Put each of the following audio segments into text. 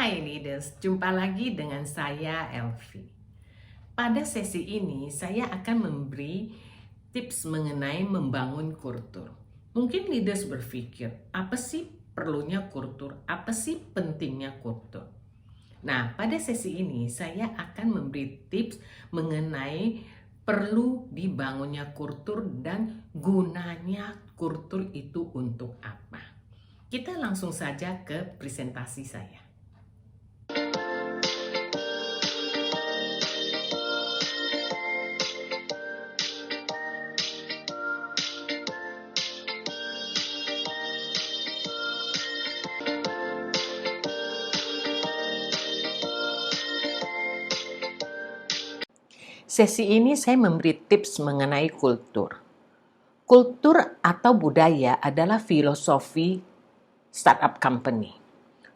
Hai leaders, jumpa lagi dengan saya Elvi. Pada sesi ini saya akan memberi tips mengenai membangun kultur. Mungkin leaders berpikir, apa sih perlunya kultur? Apa sih pentingnya kultur? Nah, pada sesi ini saya akan memberi tips mengenai perlu dibangunnya kultur dan gunanya kultur itu untuk apa. Kita langsung saja ke presentasi saya. Sesi ini saya memberi tips mengenai kultur. Kultur atau budaya adalah filosofi startup company.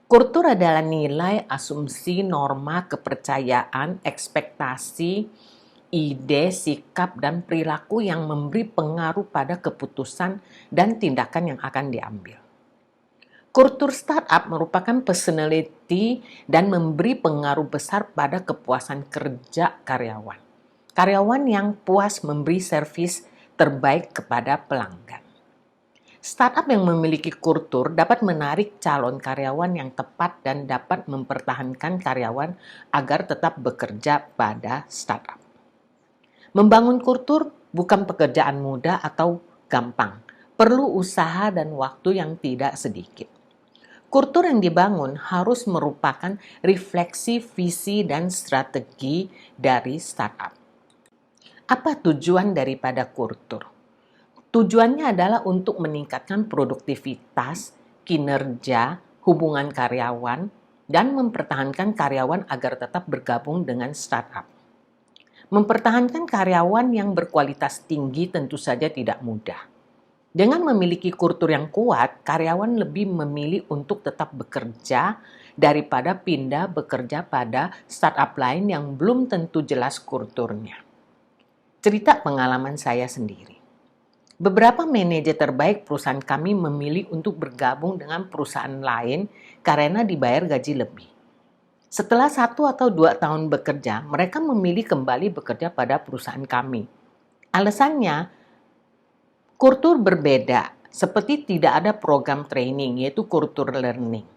Kultur adalah nilai, asumsi, norma, kepercayaan, ekspektasi, ide, sikap, dan perilaku yang memberi pengaruh pada keputusan dan tindakan yang akan diambil. Kultur startup merupakan personality dan memberi pengaruh besar pada kepuasan kerja karyawan. Karyawan yang puas memberi servis terbaik kepada pelanggan. Startup yang memiliki kultur dapat menarik calon karyawan yang tepat dan dapat mempertahankan karyawan agar tetap bekerja pada startup. Membangun kultur bukan pekerjaan mudah atau gampang. Perlu usaha dan waktu yang tidak sedikit. Kultur yang dibangun harus merupakan refleksi visi dan strategi dari startup. Apa tujuan daripada kultur? Tujuannya adalah untuk meningkatkan produktivitas, kinerja, hubungan karyawan, dan mempertahankan karyawan agar tetap bergabung dengan startup. Mempertahankan karyawan yang berkualitas tinggi tentu saja tidak mudah. Dengan memiliki kultur yang kuat, karyawan lebih memilih untuk tetap bekerja daripada pindah bekerja pada startup lain yang belum tentu jelas kulturnya. Cerita pengalaman saya sendiri. Beberapa manajer terbaik perusahaan kami memilih untuk bergabung dengan perusahaan lain karena dibayar gaji lebih. Setelah 1 atau 2 tahun bekerja, mereka memilih kembali bekerja pada perusahaan kami. Alasannya, kultur berbeda, seperti tidak ada program training, yaitu kultur learning.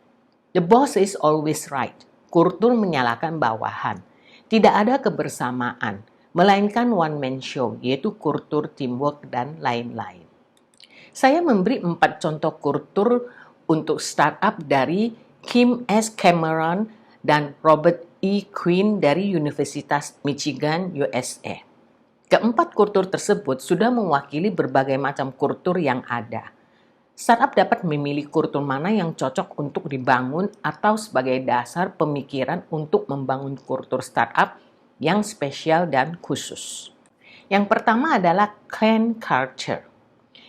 The boss is always right. Kultur menyalahkan bawahan. Tidak ada kebersamaan, melainkan one-man show, yaitu kultur teamwork dan lain-lain. Saya memberi 4 contoh kultur untuk startup dari Kim S. Cameron dan Robert E. Quinn dari Universitas Michigan, USA. Keempat kultur tersebut sudah mewakili berbagai macam kultur yang ada. Startup dapat memilih kultur mana yang cocok untuk dibangun atau sebagai dasar pemikiran untuk membangun kultur startup yang spesial dan khusus. Yang pertama adalah clan culture.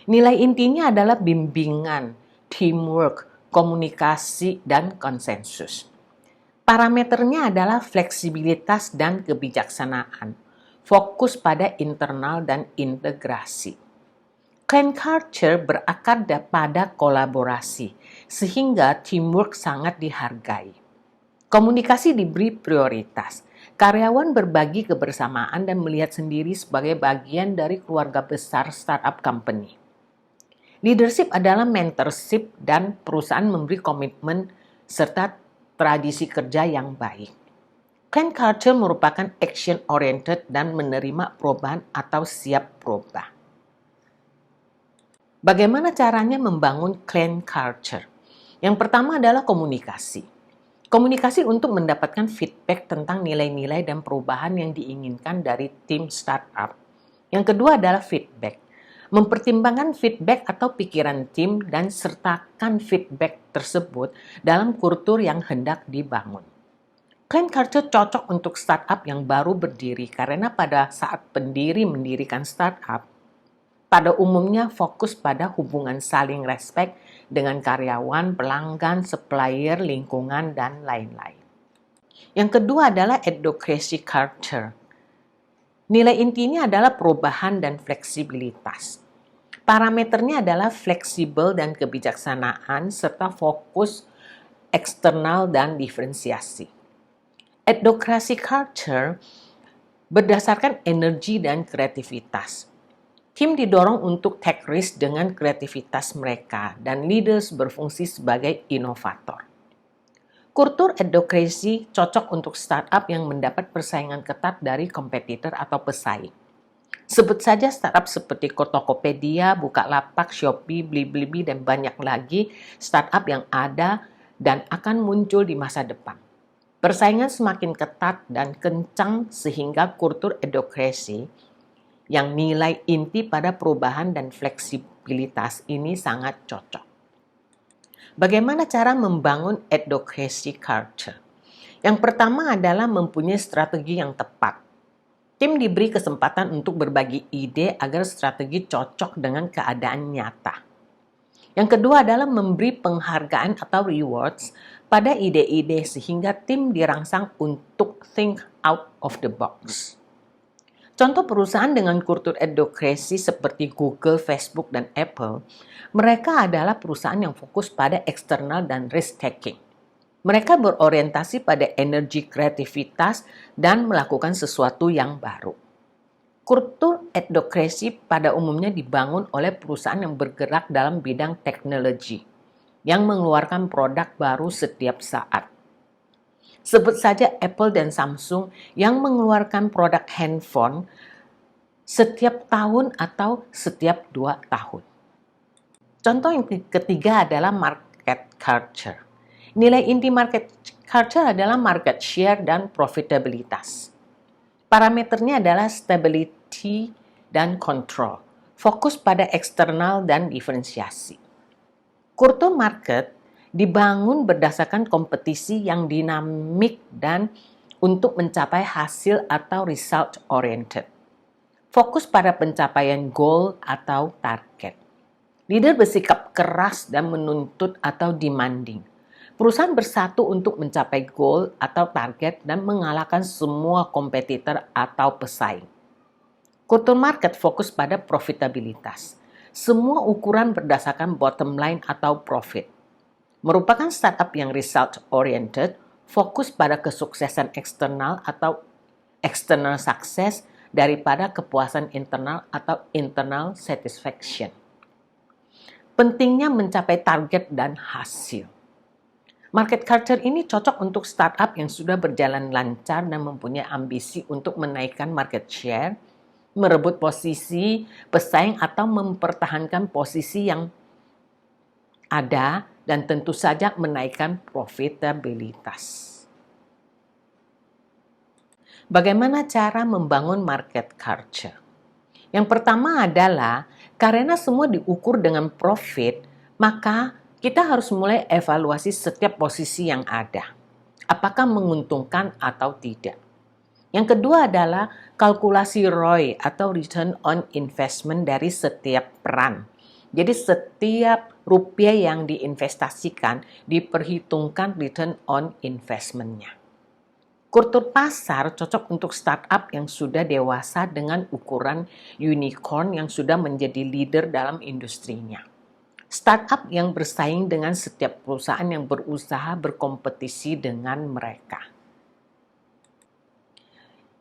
Nilai intinya adalah bimbingan, teamwork, komunikasi, dan konsensus. Parameternya adalah fleksibilitas dan kebijaksanaan, fokus pada internal dan integrasi. Clan culture berakar pada kolaborasi, sehingga teamwork sangat dihargai. Komunikasi diberi prioritas. Karyawan berbagi kebersamaan dan melihat sendiri sebagai bagian dari keluarga besar startup company. Leadership adalah mentorship dan perusahaan memberi komitmen serta tradisi kerja yang baik. Clan culture merupakan action-oriented dan menerima perubahan atau siap berubah. Bagaimana caranya membangun clan culture? Yang pertama adalah komunikasi. Komunikasi untuk mendapatkan feedback tentang nilai-nilai dan perubahan yang diinginkan dari tim startup. Yang kedua adalah feedback. Mempertimbangkan feedback atau pikiran tim dan sertakan feedback tersebut dalam kultur yang hendak dibangun. Clan culture cocok untuk startup yang baru berdiri karena pada saat pendiri mendirikan startup, pada umumnya fokus pada hubungan saling respect dengan karyawan, pelanggan, supplier, lingkungan, dan lain-lain. Yang kedua adalah advocacy culture. Nilai intinya adalah perubahan dan fleksibilitas. Parameternya adalah fleksibel dan kebijaksanaan serta fokus eksternal dan diferensiasi. Adhocracy culture berdasarkan energi dan kreativitas. Tim didorong untuk take risk dengan kreativitas mereka dan leaders berfungsi sebagai inovator. Kultur adhocracy cocok untuk startup yang mendapat persaingan ketat dari kompetitor atau pesaing. Sebut saja startup seperti Tokopedia, Bukalapak, Shopee, Blibli, dan banyak lagi startup yang ada dan akan muncul di masa depan. Persaingan semakin ketat dan kencang sehingga kultur adhocracy yang nilai inti pada perubahan dan fleksibilitas ini sangat cocok. Bagaimana cara membangun adhocracy culture? Yang pertama adalah mempunyai strategi yang tepat. Tim diberi kesempatan untuk berbagi ide agar strategi cocok dengan keadaan nyata. Yang kedua adalah memberi penghargaan atau rewards pada ide-ide sehingga tim dirangsang untuk think out of the box. Contoh perusahaan dengan kultur adhocracy seperti Google, Facebook, dan Apple, mereka adalah perusahaan yang fokus pada eksternal dan risk taking. Mereka berorientasi pada energi kreativitas dan melakukan sesuatu yang baru. Kultur adhocracy pada umumnya dibangun oleh perusahaan yang bergerak dalam bidang teknologi, yang mengeluarkan produk baru setiap saat. Sebut saja Apple dan Samsung yang mengeluarkan produk handphone setiap tahun atau setiap 2 tahun. Contoh yang ketiga adalah market culture. Nilai inti market culture adalah market share dan profitabilitas. Parameternya adalah stability dan control, fokus pada eksternal dan diferensiasi. Kultur market dibangun berdasarkan kompetisi yang dinamik dan untuk mencapai hasil atau result oriented. Fokus pada pencapaian goal atau target. Leader bersikap keras dan menuntut atau demanding. Perusahaan bersatu untuk mencapai goal atau target dan mengalahkan semua kompetitor atau pesaing. Kultur market fokus pada profitabilitas. Semua ukuran berdasarkan bottom line atau profit. Merupakan startup yang result oriented, fokus pada kesuksesan eksternal atau external success daripada kepuasan internal atau internal satisfaction. Pentingnya mencapai target dan hasil. Market culture ini cocok untuk startup yang sudah berjalan lancar dan mempunyai ambisi untuk menaikkan market share, merebut posisi pesaing atau mempertahankan posisi yang ada, dan tentu saja menaikkan profitabilitas. Bagaimana cara membangun market culture? Yang pertama adalah karena semua diukur dengan profit, maka kita harus mulai evaluasi setiap posisi yang ada. Apakah menguntungkan atau tidak. Yang kedua adalah kalkulasi ROI atau Return on Investment dari setiap peran. Jadi setiap rupiah yang diinvestasikan diperhitungkan Return on Investment-nya. Kultur pasar cocok untuk startup yang sudah dewasa dengan ukuran unicorn yang sudah menjadi leader dalam industrinya. Startup yang bersaing dengan setiap perusahaan yang berusaha berkompetisi dengan mereka.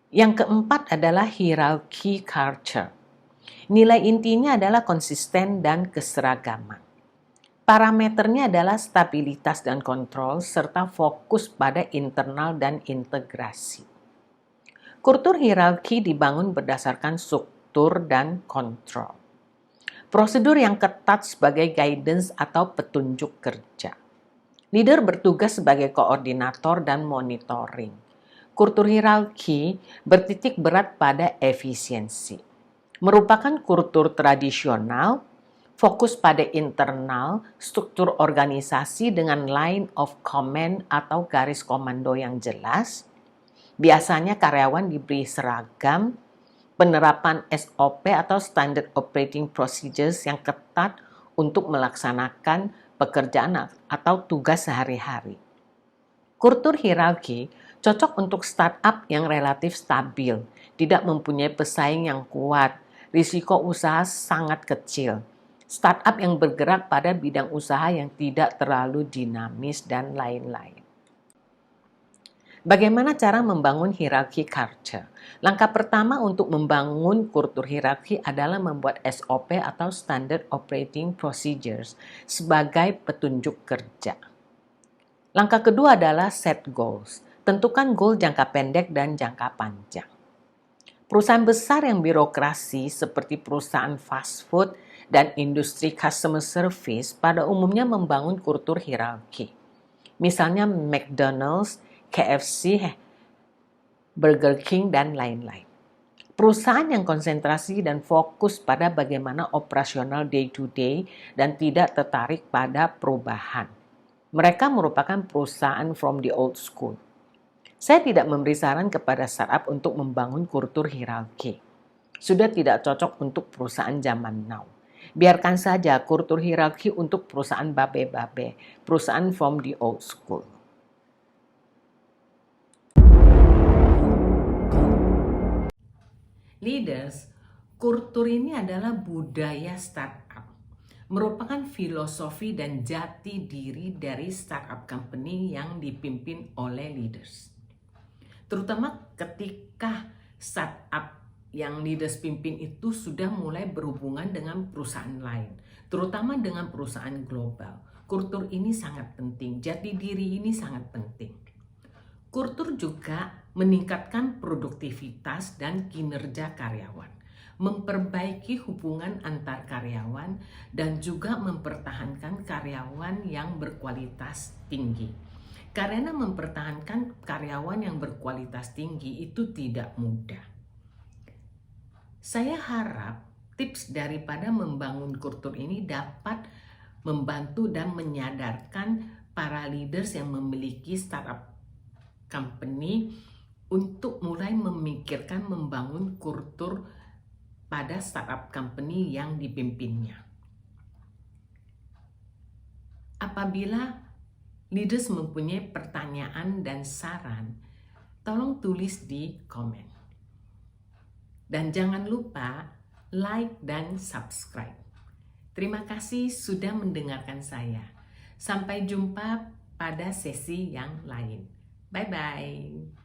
Yang keempat adalah hierarchy culture. Nilai intinya adalah konsisten dan keseragaman. Parameternya adalah stabilitas dan kontrol serta fokus pada internal dan integrasi. Kultur hierarki dibangun berdasarkan struktur dan kontrol. Prosedur yang ketat sebagai guidance atau petunjuk kerja. Leader bertugas sebagai koordinator dan monitoring. Kultur hierarki bertitik berat pada efisiensi. Merupakan kultur tradisional, fokus pada internal, struktur organisasi dengan line of command atau garis komando yang jelas. Biasanya karyawan diberi seragam, penerapan SOP atau Standard Operating Procedures yang ketat untuk melaksanakan pekerjaan atau tugas sehari-hari. Kultur hierarki cocok untuk startup yang relatif stabil, tidak mempunyai pesaing yang kuat, risiko usaha sangat kecil. startup yang bergerak pada bidang usaha yang tidak terlalu dinamis, dan lain-lain. Bagaimana cara membangun hierarki culture? Langkah pertama untuk membangun kultur hierarki adalah membuat SOP atau Standard Operating Procedures sebagai petunjuk kerja. Langkah kedua adalah set goals. Tentukan goal jangka pendek dan jangka panjang. Perusahaan besar yang birokrasi seperti perusahaan fast food dan industri customer service pada umumnya membangun kultur hierarki. Misalnya McDonald's, KFC, Burger King, dan lain-lain. Perusahaan yang konsentrasi dan fokus pada bagaimana operasional day-to-day dan tidak tertarik pada perubahan. Mereka merupakan perusahaan from the old school. Saya tidak memberi saran kepada startup untuk membangun kultur hierarki. Sudah tidak cocok untuk perusahaan zaman now. Biarkan saja kultur hierarki untuk perusahaan babe-babe, perusahaan from the old school. Leaders, kultur ini adalah budaya startup. Merupakan filosofi dan jati diri dari startup company yang dipimpin oleh leaders. Terutama ketika startup yang leaders pimpin itu sudah mulai berhubungan dengan perusahaan lain, terutama dengan perusahaan global. Kultur ini sangat penting, jati diri ini sangat penting. Kultur juga meningkatkan produktivitas dan kinerja karyawan, memperbaiki hubungan antar karyawan, dan juga mempertahankan karyawan yang berkualitas tinggi. Karena mempertahankan karyawan yang berkualitas tinggi itu tidak mudah. Saya harap tips daripada membangun kultur ini dapat membantu dan menyadarkan para leaders yang memiliki startup company untuk mulai memikirkan membangun kultur pada startup company yang dipimpinnya. Apabila leaders mempunyai pertanyaan dan saran, tolong tulis di komen. Dan jangan lupa like dan subscribe. Terima kasih sudah mendengarkan saya. Sampai jumpa pada sesi yang lain. Bye-bye.